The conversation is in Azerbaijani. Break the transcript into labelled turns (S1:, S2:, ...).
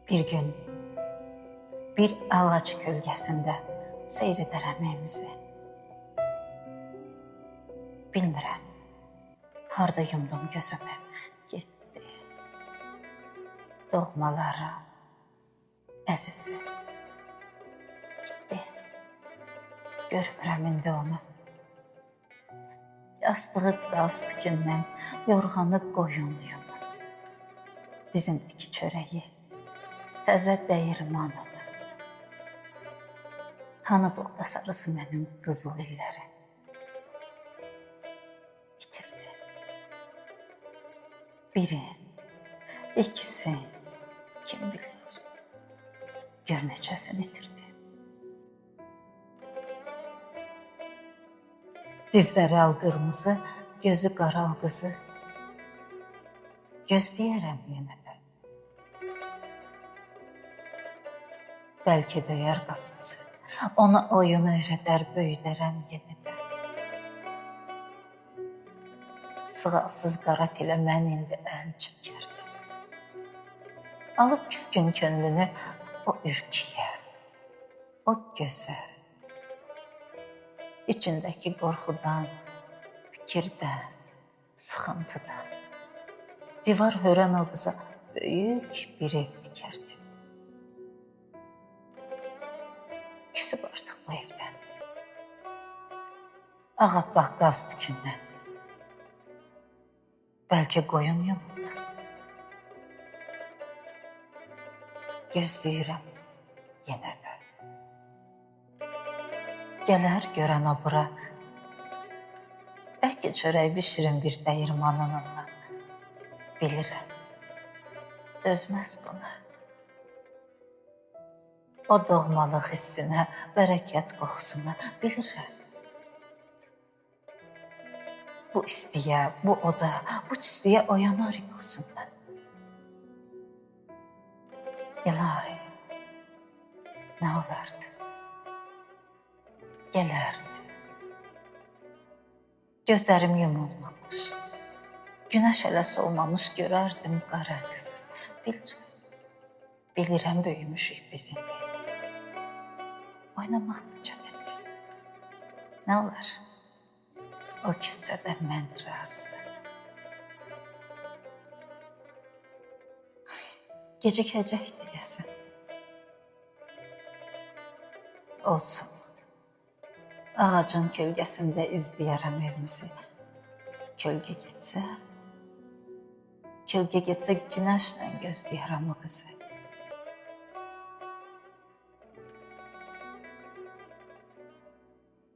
S1: Bir gün bir ağaç gölgesinde seyredərəm evimizi. Bilmirəm, harda yumdum gözümü, getdi. Doğmalarım, əzizi, getdi. Görmürəm indi onu. Yastığı qaz tükündən, yorğanı qoyunluyum. Dizimdəki çörəyi, təzə dəyirman onu. Hanı buğda sarısı mənim qızıl illəri. Bitirdi. Biri, ikisi, kim bilir, gör neçəsini itirdi. Dizləri al qırmızı, gözü qaral qızı. Gözləyərəm yenə də. Bəlkə döyər qapımızı, ona oyun öyrədər, böyüdərəm yenə də. Sığalsız qara tilə mən indi əl çəkərdim. Alıb küskün könlünü o ürkiyə, o gözəl. İçindəki qorxudan, fikirdən, sıxıntıdan. Divar hörən o qıza böyük bir ev dikərdim. Küsüb artıq bu evdən. Ağappaq qaz tükündən. Bəlkə qoyun yolundan. Gözləyirəm yenə də. Gələr görən o bura. Bəlkə çörək bişirin bir dəyirmanınla. Bilirəm, dözməz buna. O doğmalıq hissinə, bərəkət qoxusuna bilirəm. Bu istiyə, bu oda, bu çistiyə oyanar yuxusundan. İlahi, nə olardı? Gələrdi. Gözlərim yumulmamış, günəş hələ solmamış görərdim qara qızı. Bilirəm böyümüşük biz indi. Oynamaq da çətindir. Nə olar? O küssədə mən razı. Gecikəcək deyəsən. Olsun. Ağacın kölgəsində izləyərəm evimizi. Kölgə getsə günəşlə gözləyərəm o qızı.